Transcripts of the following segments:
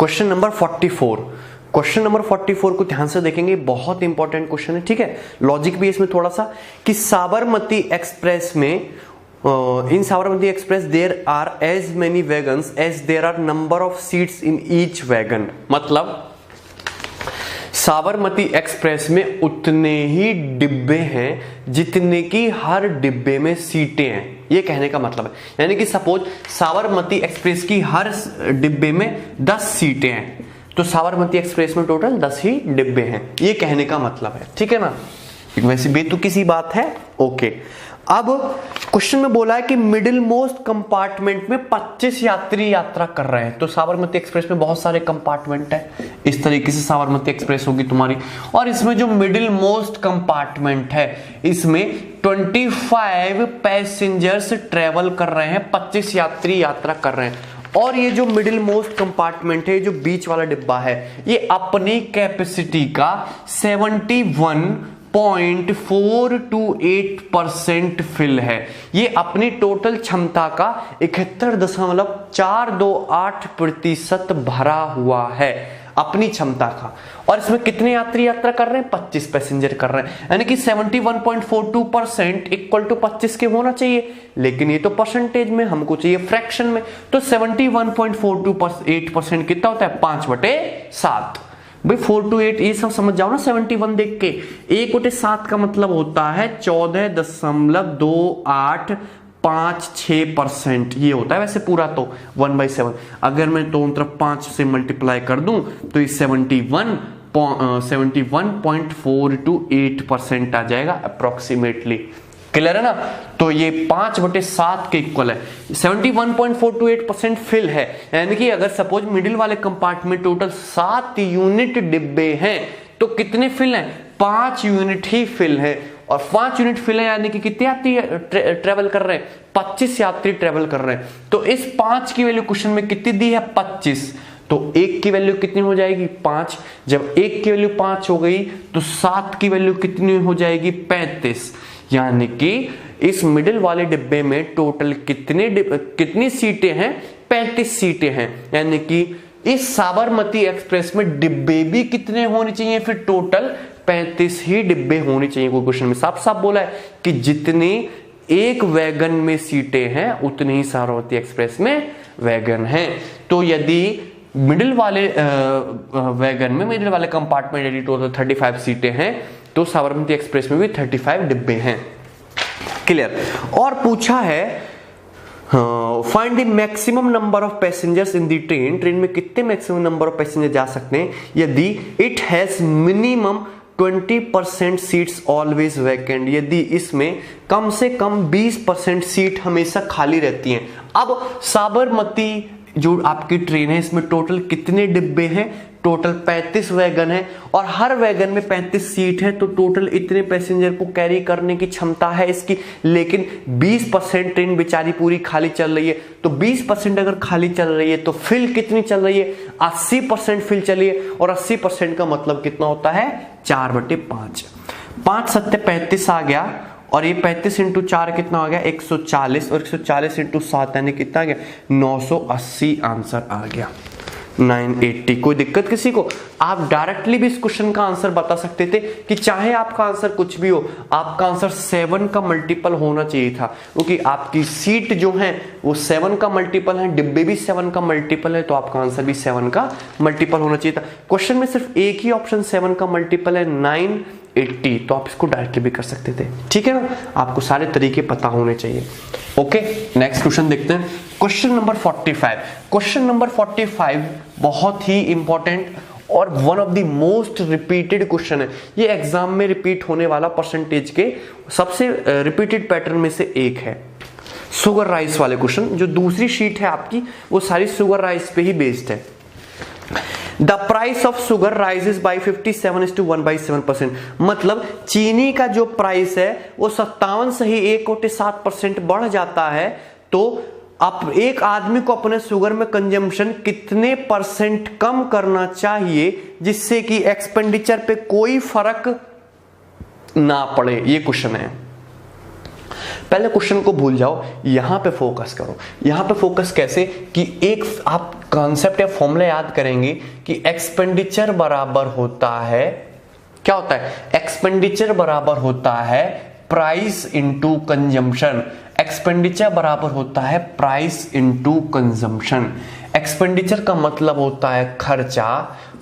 Question number 44। Question number 44 को ध्यान से देखेंगे, बहुत इंपॉर्टेंट क्वेश्चन है, ठीक है। लॉजिक भी इसमें थोड़ा सा कि साबरमती एक्सप्रेस में in Sabarmati Express there are as many wagons as there are number of seats in each wagon. मतलब साबरमती एक्सप्रेस में उतने ही डिब्बे हैं जितने की हर डिब्बे में सीटें हैं, ये कहने का मतलब है। यानी कि सपोज साबरमती एक्सप्रेस की हर डिब्बे में 10 सीटें हैं, तो साबरमती एक्सप्रेस में टोटल 10 ही डिब्बे हैं, ये कहने का मतलब है, ठीक है ना। वैसे बेतुकी सी बात है, ओके। अब क्वेश्चन में बोला है कि मिडिल मोस्ट कंपार्टमेंट में 25 यात्री यात्रा कर रहे हैं। तो साबरमती एक्सप्रेस में बहुत सारे कंपार्टमेंट है, इस तरीके से साबरमती एक्सप्रेस होगी तुम्हारी। और इसमें जो मिडिल मोस्ट कंपार्टमेंट है, इसमें 25 पैसेंजर्स ट्रेवल कर रहे हैं, 25 यात्री यात्रा कर रहे हैं। और ये जो मिडिल मोस्ट कंपार्टमेंट है, जो बीच वाला डिब्बा है, ये अपनी कैपेसिटी का 71.428% फिल है। ये अपनी टोटल क्षमता का 71.428% भरा हुआ है, अपनी क्षमता का। और इसमें कितने यात्री यात्रा कर रहे हैं? 25 पैसेंजर कर रहे हैं, यानी कि 71.42% इक्वल टू 25 के होना चाहिए, लेकिन ये तो परसेंटेज में, हमको चाहिए फ्रैक्शन में। तो 71.428% कितना होता है? 5/7। भाई 4 to 8 ये सब समझ जाओ ना 71 देख के। 1/7 का मतलब होता है 14.2856%, ये होता है वैसे पूरा तो 1/7। अगर मैं दोनों तरफ 5 से मल्टीप्लाई कर दूं तो ये 71.428% आ जाएगा अप्रोक्सीमेटली। क्लियर है ना। तो ये 5/7 के इक्वल है। 71.428% फिल है, यानी कि अगर सपोज मिडिल वाले कंपार्टमेंट टोटल 7 यूनिट डिब्बे हैं, तो कितने फिल हैं? 5 यूनिट ही फिल है। और 5 यूनिट फिल है, यानी कि कितने यात्री ट्रेवल कर रहे हैं? 25 यात्री ट्रेवल कर रहे हैं। तो इस 5 की वैल्यू क्वेश्चन में कितनी दी है? 25। तो 1 की वैल्यू कितनी हो जाएगी? 5। जब 1 की वैल्यू 5 हो गई तो 7 की वैल्यू कितनी हो जाएगी? 35। यानी कि इस मिडिल वाले डिब्बे में टोटल कितनी सीटें हैं? 35 सीटें हैं। यानी कि इस साबरमती एक्सप्रेस में डिब्बे भी कितने होने चाहिए? फिर टोटल 35 ही डिब्बे होने चाहिए। कोई क्वेश्चन में साफ साफ बोला है कि जितनी एक वैगन में सीटें हैं उतनी ही साबरमती एक्सप्रेस में वैगन हैं। तो यदि मिडिल वाले वैगन में, मिडिल वाले कंपार्टमेंट यदि टोटल 35 सीटें हैं, तो साबरमती एक्सप्रेस में भी 35 डिब्बे हैं। क्लियर। और पूछा है find the maximum number of passengers in the train. Train में कितने मैक्सिमम नंबर ऑफ पैसेंजर जा सकते हैं यदि it has minimum 20% seats always vacant. यदि इसमें कम से कम 20% सीट हमेशा खाली रहती हैं। अब साबरमती जो आपकी ट्रेन है, इसमें टोटल कितने डिब्बे हैं? टोटल 35 वैगन है, और हर वैगन में 35 सीट है, तो टोटल इतने पैसेंजर को कैरी करने की क्षमता है इसकी। लेकिन 20% ट्रेन बेचारी पूरी खाली चल रही है। तो 20% अगर खाली चल रही है तो फिल कितनी चल रही है? 80% फिल चली है। और 80% का मतलब कितना होता है? 4/5। 5 7 35 आ गया, और ये 35 × 4 कितना हो गया? 140। और 140 × 7 यानी कितना आ गया? 980 आंसर आ गया। 980। कोई दिक्कत किसी को? आप डायरेक्टली भी इस क्वेश्चन का आंसर बता सकते थे कि चाहे आपका आंसर कुछ भी हो, आपका आंसर 7 का मल्टीपल होना चाहिए था, क्योंकि आपकी सीट जो है वो 7 का मल्टीपल है, डिब्बे भी 7 का मल्टीपल है, तो आपका आंसर भी 7 का मल्टीपल होना चाहिए था। क्वेश्चन में सिर्फ एक ही ऑप्शन 7 का मल्टीपल है, 980, तो आप इसको डायरेक्टली भी कर सकते थे, ठीक है ना। आपको सारे तरीके पता होने चाहिए। ओके, नेक्स्ट क्वेश्चन देखते हैं। Question number 45। क्वेश्चन नंबर 45 बहुत ही इंपॉर्टेंट और one of the most repeated question है। ये एग्जाम में रिपीट होने वाला परसेंटेज के सबसे रिपीटेड पैटर्न में से एक है। शुगर राइस वाले क्वेश्चन, जो दूसरी शीट है आपकी वो सारी शुगर राइस पे ही बेस्ड है। The price of sugar rises by 57:1/7%। मतलब चीनी का जो प्राइस है वो 57 से ही 1/7% बढ़ जाता है। तो आप एक आदमी को अपने शुगर में कंजम्पशन कितने परसेंट कम करना चाहिए जिससे कि एक्सपेंडिचर पे कोई फर्क ना पड़े? ये क्वेश्चन है। पहले क्वेश्चन को भूल जाओ, यहां पे फोकस करो। यहां पे फोकस कैसे कि एक आप कॉन्सेप्ट या फॉर्मूला याद करेंगे कि एक्सपेंडिचर बराबर होता है, क्या होता है, एक्सपेंडिचर बराबर होता है प्राइस इनटू कंजम्पशन। एक्सपेंडिचर बराबर होता है प्राइस इनटू कंजम्पशन। एक्सपेंडिचर का मतलब होता है खर्चा,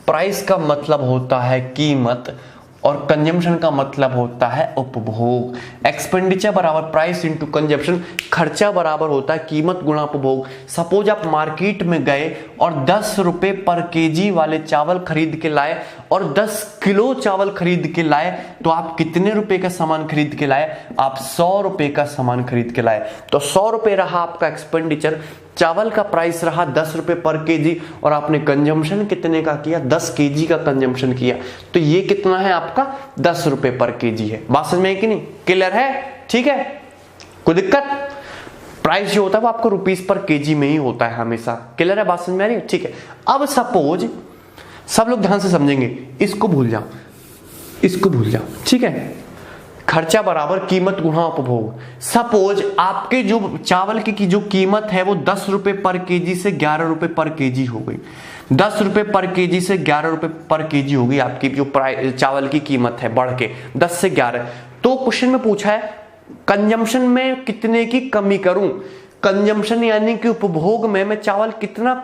प्राइस का मतलब होता है कीमत, और कंजम्पशन का मतलब होता है उपभोग। एक्सपेंडिचर बराबर प्राइस इनटू कंजम्पशन, खर्चा बराबर होता है कीमत गुणा उपभोग। सपोज आप मार्केट में गए और 10 रुपए पर केजी वाले चावल खरीद के लाए और 10 किलो चावल खरीद के लाए, तो आप कितने रुपए का सामान खरीद के लाए, आप 100 रुपए का सामान खरीद के लाए। तो 100 रुपए रहा आपका एक्सपेंडिचर, चावल का प्राइस रहा 10 रुपए पर केजी, और आपने कंजम्पशन कितने का किया, 10 केजी का कंजम्पशन किया, तो ये कितना है आपका 10 रुपए पर केजी है। बात समझ में है कि नहीं, क्लियर है, ठीक है, कोई दिक्कत। प्राइस जो होता है वो आपको रुपीस पर केजी में ही होता है हमेशा, क्लियर है, बात समझ में आ रही है, ठीक है। अब सपोज सब लोग ध्यान से समझेंगे, इसको भूल जाओ, इसको भूल जाओ, ठीक है। खर्चा बराबर कीमत गुणा उपभोग। सपोज आपके जो चावल की जो कीमत है वो 10 रुपए पर केजी से 11 रुपए पर केजी हो गई। 10 रुपए पर केजी से 11 रुपए पर केजी हो गई आपकी जो चावल की कीमत है, बढ़ के 10 से 11। तो क्वेश्चन में पूछा है कंजम्पशन में कितने की कमी करूं। कंजम्पशन यानी कि उपभोग में मैं चावल कितना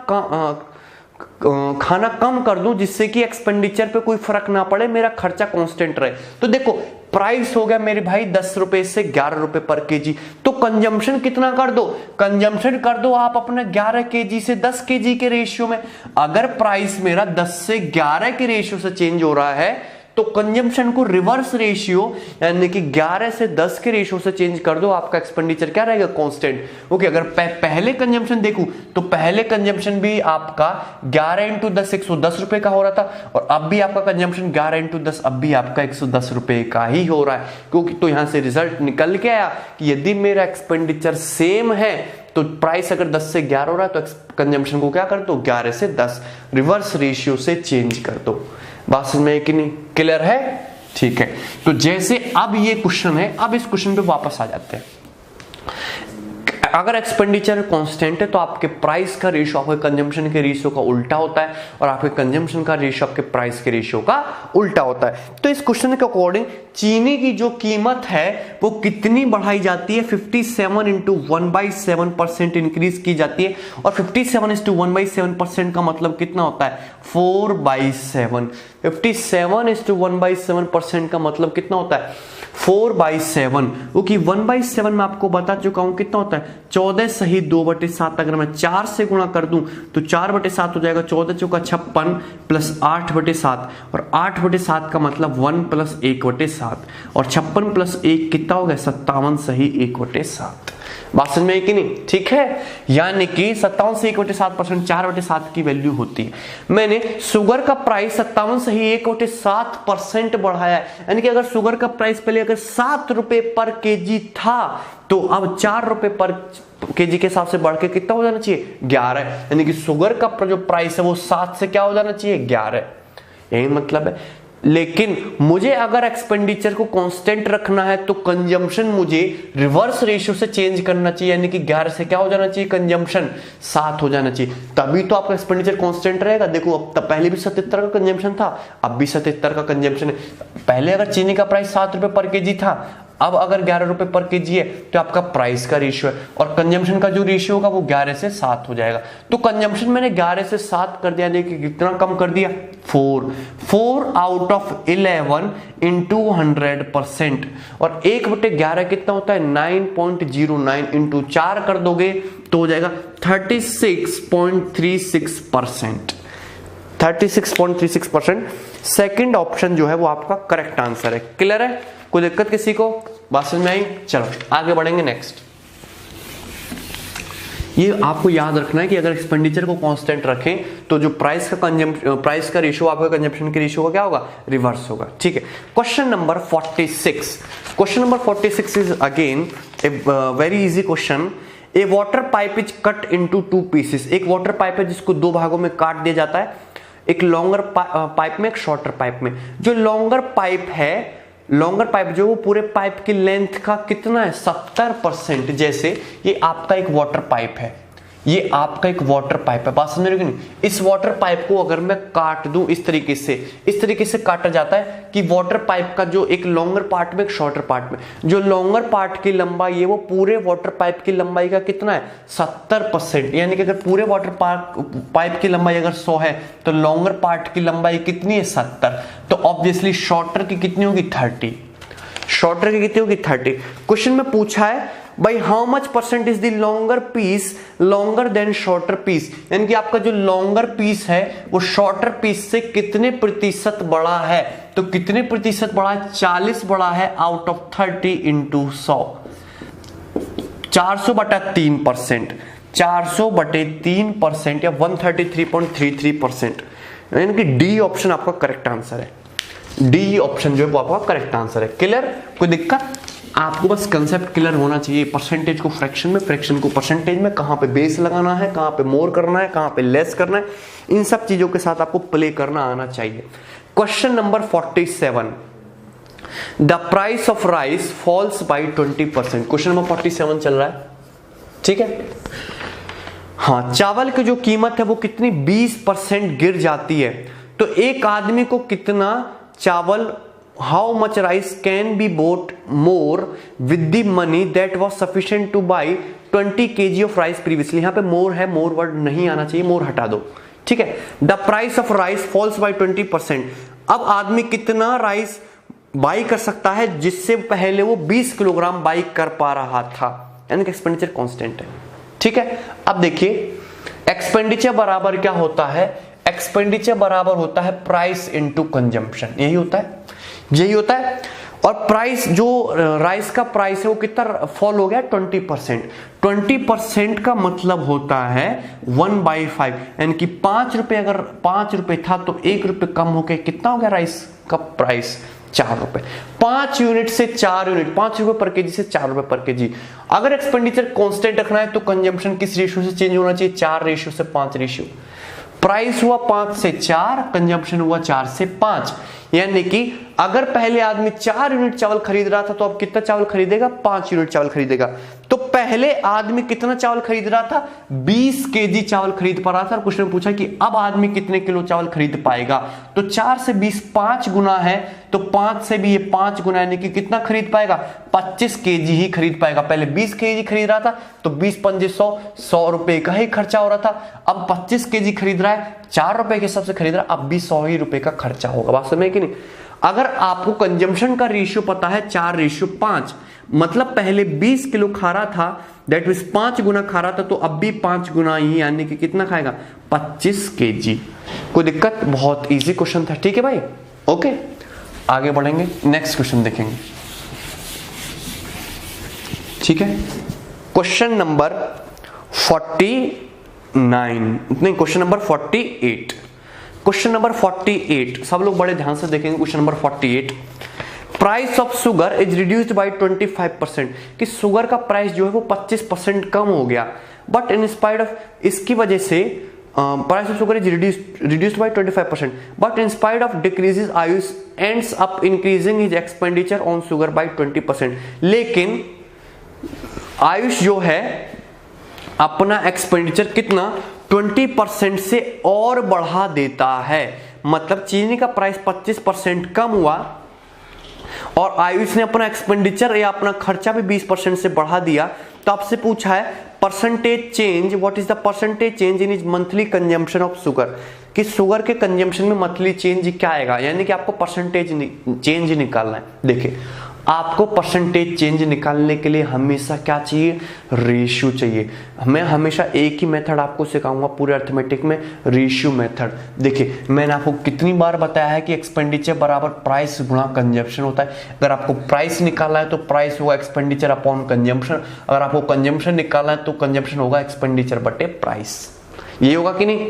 खाना कम कर दूं जिससे कि एक्सपेंडिचर पे कोई फर्क ना पड़े, मेरा खर्चा कांस्टेंट रहे। तो देखो प्राइस हो गया मेरे भाई 10 रुपए से 11 रुपए पर केजी, तो कंजम्पशन कितना कर दो, कंजम्पशन कर दो आप अपना 11 केजी से 10 केजी के रेशियो में। अगर प्राइस मेरा 10 से 11 के रेशियो से चेंज हो रहा है तो कंजम्पशन को रिवर्स रेशियो यानी कि 11 से 10 के रेशियो से चेंज कर दो, आपका एक्सपेंडिचर क्या रहेगा, कांस्टेंट। ओके, अगर पहले कंजम्पशन देखूं तो पहले कंजम्पशन भी आपका 11 इंटू 10 110 रुपए का हो रहा था, और अब भी आपका कंजम्पशन 11 इंटू 10 अब भी आपका 110 रुपए का ही हो रहा है। क्योंकि तो यहां से रिजल्ट निकल के आया कि यदि मेरा एक्सपेंडिचर सेम है तो प्राइस अगर 10 से 11 हो रहा है तो कंजम्पशन को क्या कर दो, 11 से 10 रिवर्स रेशियो से चेंज कर दो। बात समझ में कि नहीं, क्लियर है, ठीक है। तो जैसे अब ये क्वेश्चन है, अब इस क्वेश्चन पे वापस आ जाते हैं। अगर एक्सपेंडिचर कांस्टेंट है तो आपके प्राइस का रेशियो आपके कंजम्पशन के रेशियो का उल्टा होता है, और आपके कंजम्पशन का रेशियो आपके प्राइस के रेशियो का उल्टा होता है। तो इस क्वेश्चन के अकॉर्डिंग चीनी की जो कीमत है वो कितनी बढ़ाई जाती है, 57 इंटू 1/7% इंक्रीज की जाती है, और 57 इंटू 1/7% का मतलब कितना होता है, 4/7। 57 इंटू 1/7% का मतलब कितना होता है, 4/7। क्योंकि 1/7 में आपको बता चुका हूं कितना होता है, 14 सही 2/7। अगर मैं 4 से गुणा कर दूं तो 4/7 हो जाएगा, 14 चौका 56 प्लस 8/7, और 8/7 का मतलब 1 प्लस 1/7, और 56 प्लस 1 कितना हो गया, 57 सही 1/7। बात समझ में कि नहीं, ठीक है। यानी कि 57 से 1/7%, 4/7 की वैल्यू होती है। मैंने शुगर का प्राइस 57 सही 1/7% बढ़ाया है, यानी कि अगर शुगर का प्राइस पहले अगर 7 रुपए पर केजी था तो अब 4 रुपए पर केजी के हिसाब से बढ़ के कितना हो जाना चाहिए, 11। यानी कि शुगर का जो प्राइस है वो 7 से क्या हो जाना चाहिए, 11। यही मतलब है। लेकिन मुझे अगर एक्सपेंडिचर को कांस्टेंट रखना है तो कंजम्पशन मुझे रिवर्स रेशियो से चेंज करना चाहिए, यानी कि 11 से क्या हो जाना चाहिए, कंजम्पशन 7 हो जाना चाहिए, तभी तो आपका एक्सपेंडिचर कांस्टेंट रहेगा। देखो अब तब पहले भी 77 का कंजम्पशन था, अब भी 77 का कंजम्पशन है। पहले अगर चीनी का प्राइस 7 रुपए पर केजी था, अब अगर 11 रुपए पर केजी है तो आपका प्राइस का रेशियो है, और कंजम्पशन का जो रेशियो होगा वो 11 से 7 हो जाएगा। तो कंजम्पशन मैंने 11 से 7 कर दिया, यानी कि कितना कम कर दिया, 4 आउट ऑफ 11 इंटू 100%, और 1/11 कितना होता है, 9.09 इंटू 4 कर दोगे तो हो जाएगा 36.36%। 36.36%। सेकेंड ऑप्शन जो है वो आपका करेक्ट आंसर है। क्लियर है, कोई दिक्कत किसी को, बात समझ में आई। चलो आगे बढ़ेंगे नेक्स्ट। ये आपको याद रखना है कि अगर एक्सपेंडिचर को कांस्टेंट रखें तो जो प्राइस का रेशियो आपका कंजम्पशन के रेशियो का क्या होगा, रिवर्स होगा, ठीक है। Question number 46। Question number 46 is again a very easy question. A water pipe is cut into 2 pieces. एक वाटर पाइप है जिसको 2 भागों में काट दिया जाता है, एक लॉन्गर पाइप में, एक शॉर्टर पाइप में। जो लॉन्गर पाइप है लॉन्गर पाइप जो वो पूरे पाइप की लेंथ का कितना है 70%। जैसे ये आपका एक वाटर पाइप है, ये आपका एक वाटर पाइप है, बात समझ रहे हो कि नहीं। इस वाटर पाइप को अगर मैं काट दूं इस तरीके से काटा जाता है कि वाटर पाइप का जो एक लॉन्गर पार्ट में एक शॉर्टर पार्ट में, जो लॉन्गर पार्ट की लंबाई है वो पूरे वाटर पाइप की लंबाई का कितना है 70%। यानी कि अगर पूरे वाटर पाइप की लंबाई अगर 100 है तो लॉन्गर पार्ट की लंबाई कितनी है 70। तो ऑब्वियसली शॉर्टर की कितनी होगी 30, शॉर्टर की कितनी होगी 30। क्वेश्चन में पूछा है भाई how much percent is the longer piece longer than shorter piece, यानी कि आपका जो लॉन्गर पीस है वो शॉर्टर पीस से कितने प्रतिशत बड़ा है। तो कितने प्रतिशत बड़ा है 40 बड़ा है आउट ऑफ 30 इंटू 100, 400/3%, 400/3% या 133.33%, यानी कि डी ऑप्शन आपका करेक्ट आंसर है। डी ऑप्शन जो है वो आपका करेक्ट आंसर है। क्लियर, कोई दिक्कत? आपको बस कंसेप्ट क्लियर होना चाहिए, परसेंटेज को फ्रैक्शन में, फ्रैक्शन को परसेंटेज में, कहां पे बेस लगाना है, कहां पे मोर करना है, कहां पे लेस करना है, इन सब चीजों के साथ आपको प्ले करना आना चाहिए। Question number 47, the price of rice falls by 20%। Question number 47 चल रहा है, ठीक है। हाँ, चावल की जो कीमत है वो कितनी 20% गिर जाती है। तो एक आदमी को कितना चावल, how much rice can be bought more with the money that was sufficient to buy 20 kg of rice previously. यहां पे मोर है, मोर वर्ड नहीं आना चाहिए, मोर हटा दो, ठीक है। The price of rice falls by 20%। अब आदमी कितना राइस बाई कर सकता है जिससे पहले वो 20 किलोग्राम बाई कर पा रहा था, यानी कि एक्सपेंडिचर कांस्टेंट है, ठीक है। अब देखिए एक्सपेंडिचर बराबर क्या होता है, एक्सपेंडिचर बराबर होता है प्राइस इनटू कंजम्पशन, यही होता है, यही होता है। और प्राइस जो राइस का प्राइस है वो कितना फॉल हो गया 20%। 20% का मतलब होता है 1/5, यानी कि 5 रुपए, अगर 5 रुपए था तो 1 रुपए कम होकर कितना हो गया राइस का प्राइस 4 रुपए। 5 यूनिट से 4 यूनिट, 5 रुपए पर केजी से 4 रुपए पर केजी। अगर एक्सपेंडिचर कांस्टेंट रखना है तो कंजम्पशन किस रेशियो से चेंज होना चाहिए, 4 रेशियो से 5 रेशियो। प्राइस हुआ 5 से 4, कंजम्पशन हुआ 4 से 5, यानी कि अगर पहले आदमी 4 यूनिट चावल खरीद रहा था तो अब कितना चावल खरीदेगा 5 यूनिट चावल खरीदेगा। तो पहले आदमी कितना चावल खरीद रहा था 20 केजी चावल खरीद पा रहा था, और कुछ ने पूछा कि अब आदमी कितने किलो चावल खरीद पाएगा। तो 4 से 20 5 गुना है, तो 5 से भी ये 5 गुना, यानी कि कितना खरीद पाएगा 25 केजी ही खरीद पाएगा। पहले 20 केजी खरीद रहा था तो 20×5 100 रुपए का ही खर्चा हो रहा था। अब 25 केजी खरीद रहा है, 4 रुपए के हिसाब से खरीद रहा है, अब भी 100 ही रुपए का खर्चा होगा। बात समझ में कि नहीं। अगर आपको कंजम्पशन का रेशियो पता है 4:5, मतलब पहले 20 किलो खा रहा था, दैट मींस 5 गुना खा रहा था, तो अब भी 5 गुना ही, यानी कि कितना खाएगा 25 केजी। कोई दिक्कत? बहुत इजी क्वेश्चन था, ठीक है भाई, ओके। आगे बढ़ेंगे, नेक्स्ट क्वेश्चन देखेंगे, ठीक है। क्वेश्चन नंबर 49 नहीं, क्वेश्चन नंबर 48। क्वेश्चन नंबर 48 सब लोग बड़े ध्यान से देखेंगे। Question number 48, price of sugar is reduced by 25%, कि शुगर का प्राइस जो है वो 25% कम हो गया, बट इन स्पाइट ऑफ, इसकी वजह से price of sugar is reduced by 25%, but in spite of decreases Ayush ends up increasing his expenditure on sugar bye 20%। लेकिन आयुष जो है अपना एक्सपेंडिचर कितना 20% से और बढ़ा देता है, मतलब चीनी का प्राइस 25% कम हुआ और आयुष ने अपना एक्सपेंडिचर या अपना खर्चा भी 20% से बढ़ा दिया। तो आपसे पूछा है percentage change, what is the percentage change in is monthly consumption of sugar, कि शुगर के कंजम्पशन में मंथली चेंज क्या आएगा, यानी कि आपको परसेंटेज चेंज निकालना है। देखिए आपको परसेंटेज चेंज निकालने के लिए हमेशा क्या चाहिए, रेशियो चाहिए। मैं हमेशा एक ही मेथड आपको सिखाऊंगा पूरे अर्थमेटिक में, रेशियो मेथड। देखिए मैंने आपको कितनी बार बताया है कि एक्सपेंडिचर बराबर प्राइस गुणा कंजम्पशन होता है। अगर आपको प्राइस निकालना है तो प्राइस होगा एक्सपेंडिचर अपॉन कंजम्पशन, अगर आपको कंजम्पशन निकालना है तो कंजम्पशन होगा एक्सपेंडिचर बटे प्राइस। ये होगा कि नहीं।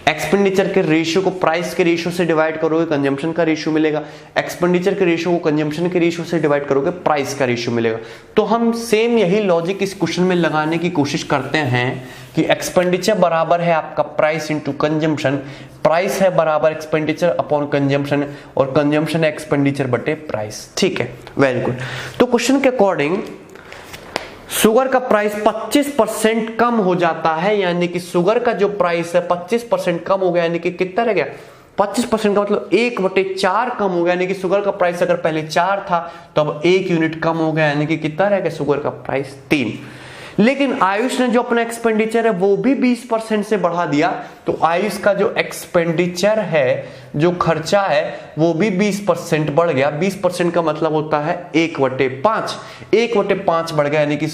एक्सपेंडिचर के रेशियो को प्राइस के रेशियो से डिवाइड करोगे कंजम्पशन का रेशियो मिलेगा, एक्सपेंडिचर के रेशियो को कंजम्पशन के रेशियो से डिवाइड करोगे प्राइस का रेशियो मिलेगा। तो हम सेम यही लॉजिक इस क्वेश्चन में लगाने की कोशिश करते हैं कि एक्सपेंडिचर बराबर है आपका प्राइस इनटू कंजम्पशन, प्राइस है बराबर एक्सपेंडिचर अपॉन कंजम्पशन, और कंजम्पशन है एक्सपेंडिचर बटे प्राइस। ठीक है, वेरी गुड। तो क्वेश्चन के अकॉर्डिंग शुगर का प्राइस 25% कम हो जाता है, यानी कि शुगर का जो प्राइस है 25% कम हो गया, यानी कि कितना रह गया 25% का मतलब 1/4 कम हो गया, यानी कि शुगर का प्राइस अगर पहले 4 था तो अब 1 यूनिट कम हो गया, यानी कि कितना रह गया शुगर का प्राइस 3। लेकिन आयुष ने जो अपना एक्सपेंडिचर है वो भी 20% से बढ़ा दिया, तो आयुष का जो एक्सपेंडिचर है, जो खर्चा है वो भी 20% बढ़ गया। 20% का मतलब होता है 1/5, 1/5 बढ़ गया, यानी कि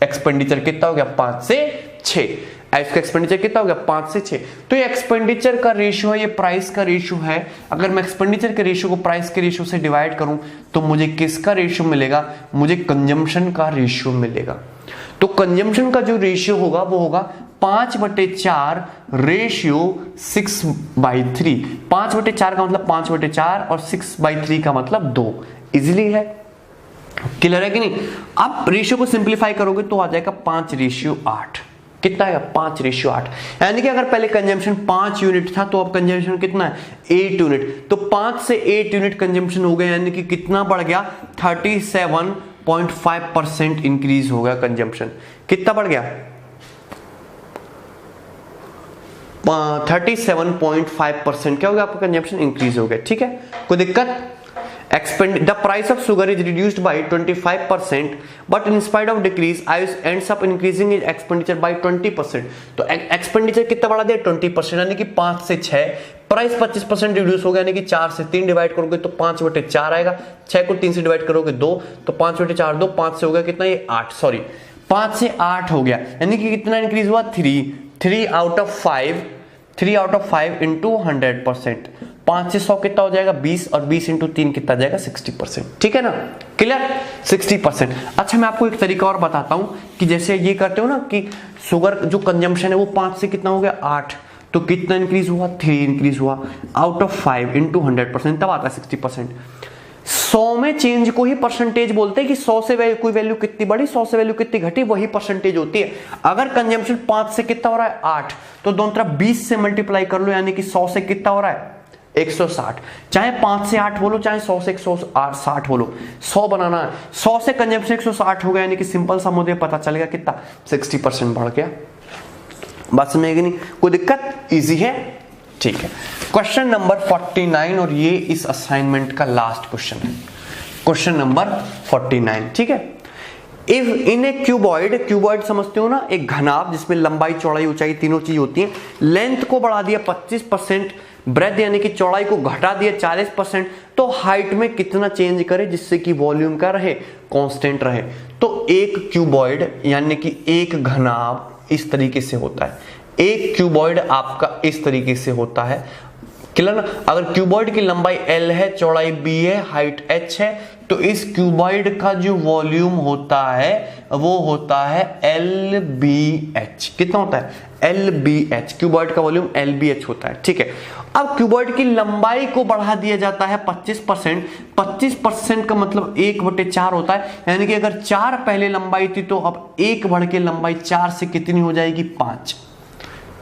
एक्सपेंडिचर कितना हो गया 5 से 6। आयुष का एक्सपेंडिचर कितना हो गया 5 से 6। तो ये एक्सपेंडिचर का रेशियो है, ये प्राइस का रेशियो है। अगर मैं एक्सपेंडिचर के रेशियो को प्राइस के रेशियो से डिवाइड करूं तो मुझे किसका रेशियो मिलेगा, मुझे कंजम्पशन का रेशियो मिलेगा। तो कंजम्पशन का जो रेशियो होगा वो होगा 5/4 रेशियो 6/3। 5/4 का मतलब 5/4 और 6/3 का मतलब 2। इजीली है, क्लियर है कि नहीं। अब रेशियो को सिंप्लीफाई करोगे तो आ जाएगा 5/8। कितना आएगा 5/8, यानी कि अगर पहले कंजम्पशन 5 यूनिट था तो अब कंजम्पशन कितना है 8 यूनिट। तो 5 से 8 यूनिट कंजम्पशन हो गया, यानी कि कितना बढ़ गया 37.5% इंक्रीज हो गया कंजम्पशन। कितना बढ़ गया 37.5% क्या हो गया आपका कंजम्पशन इंक्रीज हो गया। ठीक है, कोई दिक्कत। The price of sugar is reduced by 25%, but in spite of decrease, Ayush ends up increasing his expenditure by 20%. तो एक्सपेंडिचर कितना बढ़ा दिया 20%, यानी कि 5 से 6। प्राइस 25% रिड्यूस हो गया, यानी कि 4 से 3 डिवाइड करोगे तो 5/4 आएगा। 6 को 3 से डिवाइड करोगे 2, तो 5/4 2, 5 से हो गया कितना ये 8, सॉरी 5 से 8 हो गया, यानी कि कितना इंक्रीज हुआ 3 आउट ऑफ 5 इंटू 100%। 5 से 100 कितना हो जाएगा 20, और 20 इंटू 3 कितना जाएगा 60%। ठीक है ना, क्लियर 60%। अच्छा, मैं आपको एक तरीका और बताता हूं कि जैसे ये करते हो ना कि शुगर जो कंजम्पशन है वो 5 से कितना हो गया 8, तो कितना इंक्रीज हुआ 3 इंक्रीज हुआ आउट ऑफ 5 इंटू 100%, तब आता है 60%। 100 में चेंज को ही परसेंटेज बोलते हैं कि 100 से कोई वैल्यू कितनी बढ़ी 100 से वैल्यू कितनी घटी वही परसेंटेज होती है। अगर कंजम्पशन 5 से कितना हो रहा है 8, तो दोनों तरफ 20 से मल्टीप्लाई कर लो, यानी कि 100 से कितना हो रहा है 160। चाहे 5 से 8 बोलो, चाहे 100 से 160 बोलो, 100 बनाना है। 100 से कंजम्पशन 160 हो गया, यानी कि सिंपल सा मुझे पता चलेगा कितना 60% बढ़ गया। बात समझ नहीं, कोई दिक्कत, इजी है। ठीक है, क्वेश्चन नंबर 49, और ये इस असाइनमेंट का लास्ट क्वेश्चन है, क्वेश्चन नंबर 49। ठीक है, इफ इन ए क्यूबॉइड समझते हो ना, एक घनाभ जिसमें लंबाई चौड़ाई ऊंचाई तीनों चीज होती है, लेंथ को बढ़ा दिया 25%, ब्रेथ यानी कि चौड़ाई को घटा दिया 40%, तो हाइट में कितना चेंज करे जिससे कि वॉल्यूम का रहे कांस्टेंट रहे। तो एक क्यूबॉइड यानी कि एक घनाभ इस तरीके से होता है, एक क्यूबॉइड आपका इस तरीके से होता है, क्लियर ना। अगर क्यूबॉइड की लंबाई L है, चौड़ाई B है, हाइट H है, तो इस क्यूबॉइड का जो वॉल्यूम होता है वो होता है LBH। कितना होता है LBH, क्यूबॉइड का वॉल्यूम LBH होता है। ठीक है, अब क्यूबॉइड की लंबाई को बढ़ा दिया जाता है 25%। 25% का मतलब 1/4 होता है, यानी कि अगर 4 पहले लंबाई थी तो अब 1 बढ़ के लंबाई 4 से कितनी हो जाएगी 5,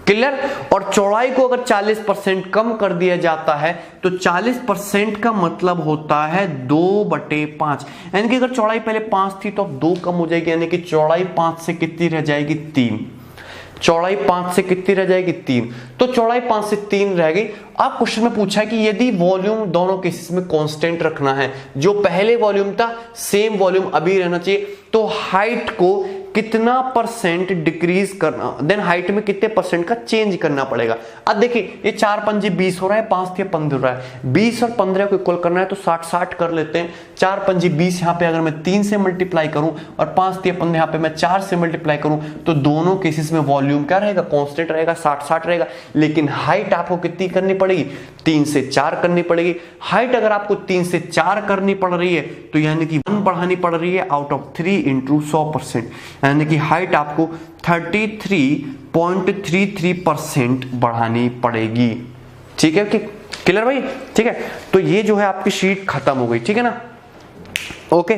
क्लियर। और चौड़ाई को अगर 40% कम कर दिया जाता है तो 40% का मतलब होता है 2/5, यानी कि अगर चौड़ाई पहले 5 थी तो अब 2 कम हो जाएगी, यानी कि चौड़ाई 5 से कितनी रह जाएगी 3। चौड़ाई 5 से कितनी रह जाएगी 3, तो चौड़ाई 5 से 3 रह गई। अब क्वेश्चन में पूछा है कि यदि वॉल्यूम दोनों केसेस में कांस्टेंट रखना है, जो पहले वॉल्यूम था सेम वॉल्यूम अभी रहना चाहिए, तो हाइट को कितना परसेंट डिक्रीज करना, देन हाइट में कितने परसेंट का चेंज करना पड़ेगा। अब देखिए ये 4 पंजे 20 हो रहा है, 5 थे 15 हो रहा है, 20 और 15 को इक्वल करना है तो 60-60 कर लेते हैं। 4 पंजे 20 यहाँ पे अगर मैं 3 से मल्टीप्लाई करूं और 5 थे 15 यहाँ पे मैं 4 से मल्टीप्लाई करूं, तो दोनों केसेस में वॉल्यूम क्या रहेगा कांस्टेंट रहेगा, 60-60 रहेगा। लेकिन हाइट आपको कितनी करनी पड़ेगी 3 से 4 करनी पड़ेगी। हाइट अगर आपको 3 से 4 करनी पड़ रही है तो यानी कि 1 बढ़ानी पड़ रही है आउट ऑफ 3 इंटू 100%, यानी कि हाइट आपको 33 0.33% बढ़ानी पड़ेगी। ठीक है कि क्लियर भाई? ठीक है, तो ये जो है आपकी शीट खत्म हो गई, ठीक है ना। ओके,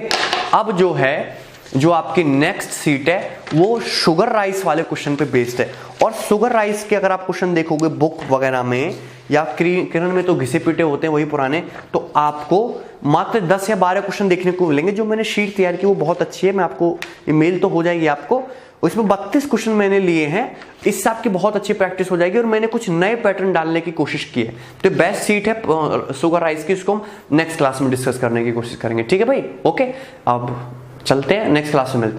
अब जो है जो आपकी नेक्स्ट सीट है वो शुगर राइस वाले क्वेश्चन पे बेस्ड है। और शुगर राइस के अगर आप क्वेश्चन देखोगे बुक वगैरह में या किरण में तो घिसे पीटे होते हैं वही पुराने, तो आपको मात्र 10 या 12 क्वेश्चन देखने को मिलेंगे। जो मैंने शीट तैयार की वो बहुत अच्छी है, मैं आपको ईमेल तो हो जाएगी आपको, उसमें 32 क्वेश्चन मैंने लिए हैं, इससे आपकी बहुत अच्छी प्रैक्टिस हो जाएगी। और मैंने कुछ नए पैटर्न डालने की कोशिश की है, तो बेस्ट सीट है शुगर राइस की, इसको हम नेक्स्ट क्लास में डिस्कस करने की कोशिश करेंगे। ठीक है भाई? ओके, अब चलते हैं, नेक्स्ट क्लास में मिलते हैं।